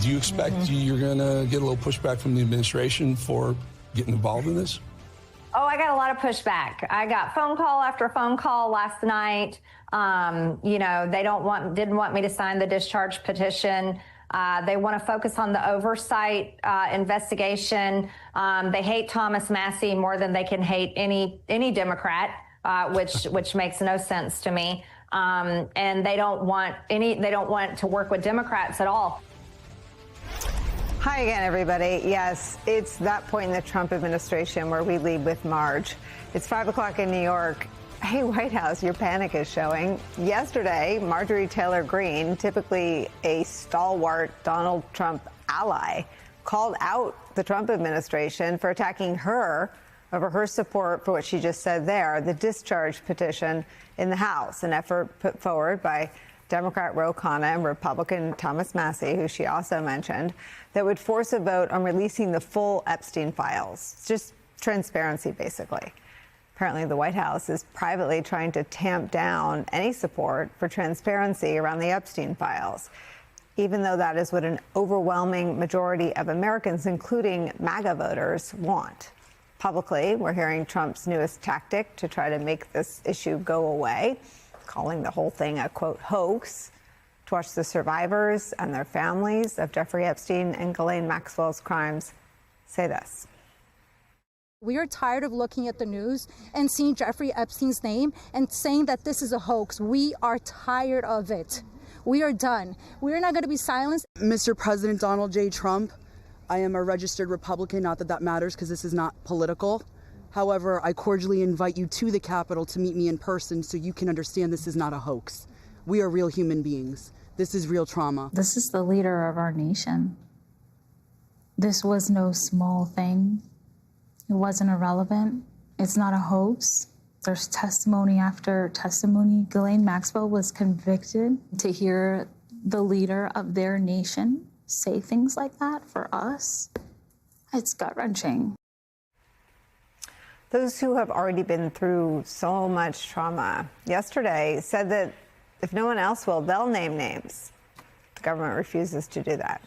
Do you expect you're going to get a little pushback from the administration for getting involved in this? Oh, I got a lot of pushback. I got phone call after phone call last night. They didn't want me to sign the discharge petition. They want to focus on the oversight investigation. They hate Thomas Massie more than they can hate any Democrat, which makes no sense to me. And they don't want to work with Democrats at all. Hi again, everybody. Yes, it's that point in the Trump administration where we lead with Marge. It's 5 o'clock in New York. Hey, White House, your panic is showing. Yesterday, Marjorie Taylor Greene, typically a stalwart Donald Trump ally, called out the Trump administration for attacking her over her support for what she just said there, the discharge petition in the House, an effort put forward by Democrat Ro Khanna and Republican Thomas Massie, who she also mentioned, that would force a vote on releasing the full Epstein files. It's just transparency, basically. Apparently, the White House is privately trying to tamp down any support for transparency around the Epstein files, even though that is what an overwhelming majority of Americans, including MAGA voters, want. Publicly, we're hearing Trump's newest tactic to try to make this issue go away, calling the whole thing a, quote, hoax, to watch the survivors and their families of Jeffrey Epstein and Ghislaine Maxwell's crimes say this. We are tired of looking at the news and seeing Jeffrey Epstein's name and saying that this is a hoax. We are tired of it. We are done. We're not going to be silenced. Mr. President Donald J. Trump, I am a registered Republican, not that that matters because this is not political. However, I cordially invite you to the Capitol to meet me in person so you can understand this is not a hoax. We are real human beings. This is real trauma. This is the leader of our nation. This was no small thing. It wasn't irrelevant. It's not a hoax. There's testimony after testimony. Ghislaine Maxwell was convicted. To hear the leader of their nation say things like that for us, it's gut-wrenching. Those who have already been through so much trauma yesterday said that if no one else will, they'll name names. The government refuses to do that.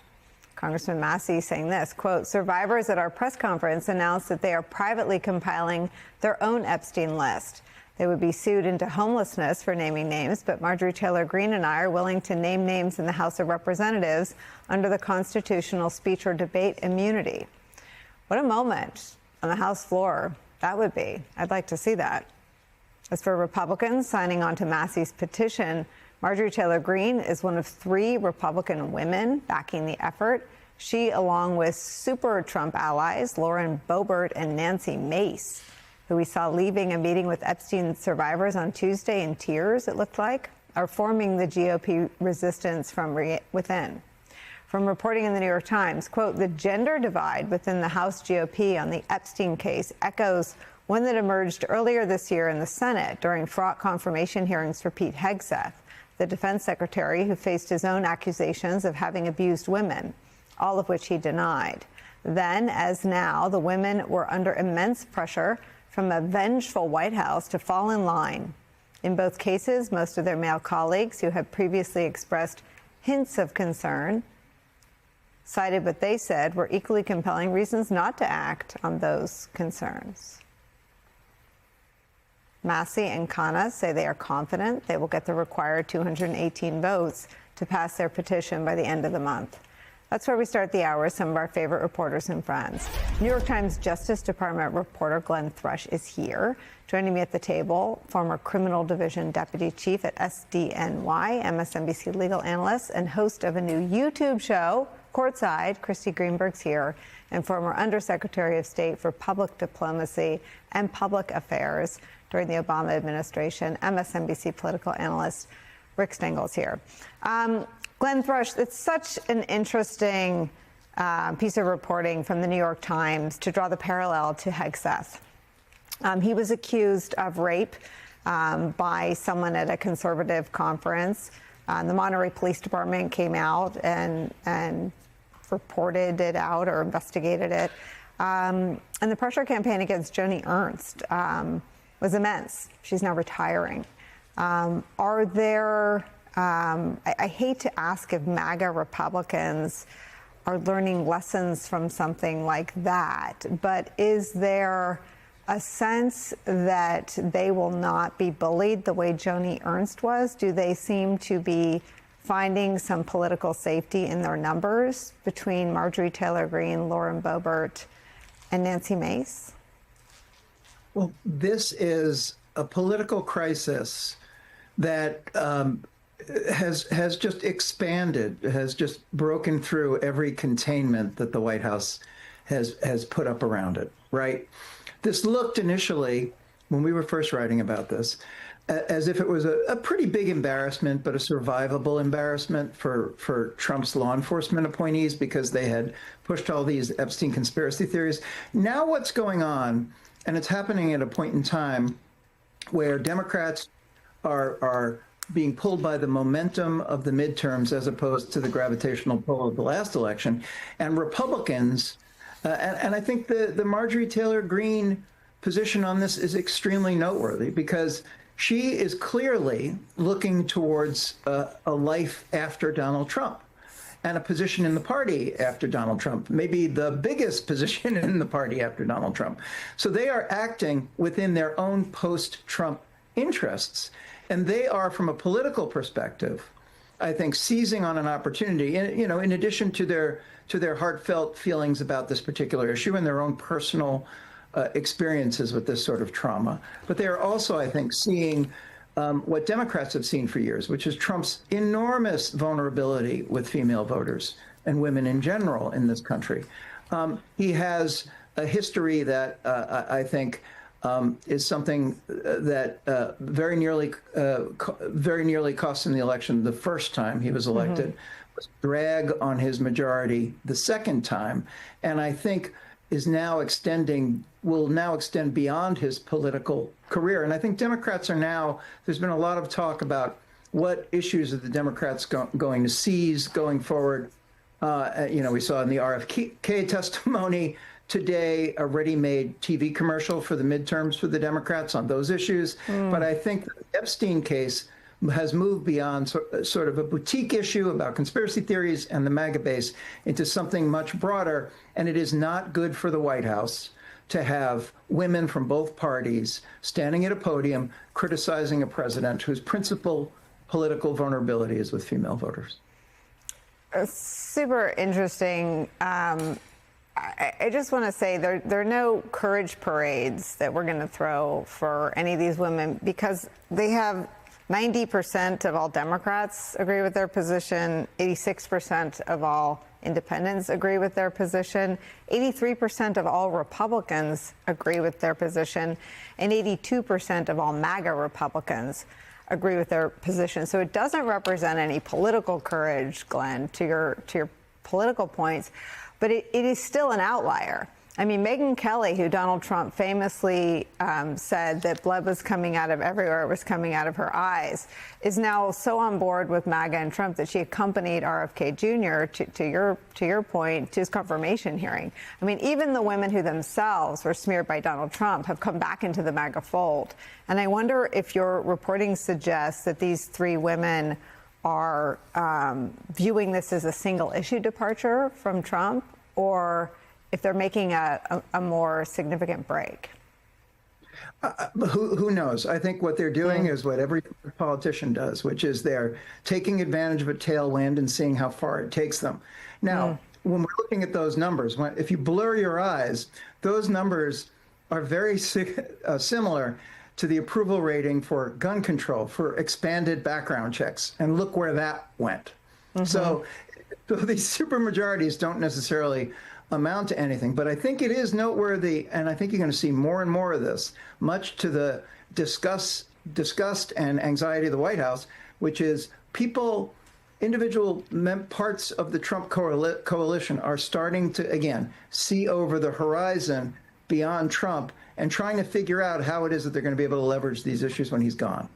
Congressman Massie saying this, quote, survivors at our press conference announced that they are privately compiling their own Epstein list. They would be sued into homelessness for naming names, but Marjorie Taylor Greene and I are willing to name names in the House of Representatives under the constitutional speech or debate immunity. What a moment on the House floor that would be. I'd like to see that. As for Republicans signing on to Massie's petition, Marjorie Taylor Greene is one of 3 Republican women backing the effort. She, along with super Trump allies Lauren Boebert and Nancy Mace, who we saw leaving a meeting with Epstein survivors on Tuesday in tears, it looked like, are forming the GOP resistance from within. From reporting in the New York Times, quote, the gender divide within the House GOP on the Epstein case echoes one that emerged earlier this year in the Senate during fraught confirmation hearings for Pete Hegseth, the defense secretary who faced his own accusations of having abused women, all of which he denied. Then, as now, the women were under immense pressure from a vengeful White House to fall in line. In both cases, most of their male colleagues who had previously expressed hints of concern cited what they said were equally compelling reasons not to act on those concerns. Massie and Khanna say they are confident they will get the required 218 votes to pass their petition by the end of the month. That's where we start the hour with some of our favorite reporters and friends. New York Times Justice Department reporter Glenn Thrush is here. Joining me at the table, former Criminal Division Deputy Chief at SDNY, MSNBC legal analyst and host of a new YouTube show, Courtside, Christy Greenberg's here, and former Undersecretary of State for Public Diplomacy and Public Affairs during the Obama administration, MSNBC political analyst Rick Stengel's here. Glenn Thrush, it's such an interesting piece of reporting from the New York Times to draw the parallel to Hegseth. He was accused of rape by someone at a conservative conference. The Monterey Police Department came out and reported it out or investigated it. And the pressure campaign against Joni Ernst was immense. She's now retiring. Are there, I hate to ask if MAGA Republicans are learning lessons from something like that. But is there a sense that they will not be bullied the way Joni Ernst was? Do they seem to be finding some political safety in their numbers between Marjorie Taylor Greene, Lauren Boebert, and Nancy Mace? Well, this is a political crisis that has just expanded, has just broken through every containment that the White House has put up around it, right? This looked initially, when we were first writing about this, as if it was a pretty big embarrassment, but a survivable embarrassment for Trump's law enforcement appointees because they had pushed all these Epstein conspiracy theories. Now what's going on, and it's happening at a point in time where Democrats are being pulled by the momentum of the midterms as opposed to the gravitational pull of the last election, and Republicans, and I think the Marjorie Taylor Greene position on this is extremely noteworthy because she is clearly looking towards a life after Donald Trump and a position in the party after Donald Trump, maybe the biggest position in the party after Donald Trump. So they are acting within their own post-Trump interests. And they are, from a political perspective, I think, seizing on an opportunity, in addition to their heartfelt feelings about this particular issue and their own personal experiences with this sort of trauma. But they are also, I think, seeing what Democrats have seen for years, which is Trump's enormous vulnerability with female voters and women in general in this country. He has a history that I think is something that very nearly cost him the election the first time he was elected, was drag on his majority the second time, and I think will now extend beyond his political career. And I think Democrats are now, there's been a lot of talk about what issues are the Democrats going to seize going forward. We saw in the RFK testimony today a ready-made TV commercial for the midterms for the Democrats on those issues. But I think the Epstein case has moved beyond sort of a boutique issue about conspiracy theories and the MAGA base into something much broader. And it is not good for the White House to have women from both parties standing at a podium criticizing a president whose principal political vulnerability is with female voters. Super interesting. I just want to say there are no courage parades that we're going to throw for any of these women because they have 90% of all Democrats agree with their position, 86% of all independents agree with their position, 83% of all Republicans agree with their position, and 82% of all MAGA Republicans agree with their position. So it doesn't represent any political courage, Glenn, to your political points, but it is still an outlier. I mean, Megyn Kelly, who Donald Trump famously said that blood was coming out of everywhere, it was coming out of her eyes, is now so on board with MAGA and Trump that she accompanied RFK Jr. to your point, to his confirmation hearing. I mean, even the women who themselves were smeared by Donald Trump have come back into the MAGA fold. And I wonder if your reporting suggests that these three women are viewing this as a single issue departure from Trump, or if they're making a more significant break. Who knows? I think what they're doing is what every politician does, which is they're taking advantage of a tailwind and seeing how far it takes them. Now, when we're looking at those numbers, if you blur your eyes, those numbers are very similar to the approval rating for gun control, for expanded background checks. And look where that went. So these supermajorities don't necessarily amount to anything, but I think it is noteworthy, and I think you're going to see more and more of this, much to the disgust and anxiety of the White House, which is individual parts of the Trump coalition are starting to, again, see over the horizon beyond Trump and trying to figure out how it is that they're going to be able to leverage these issues when he's gone.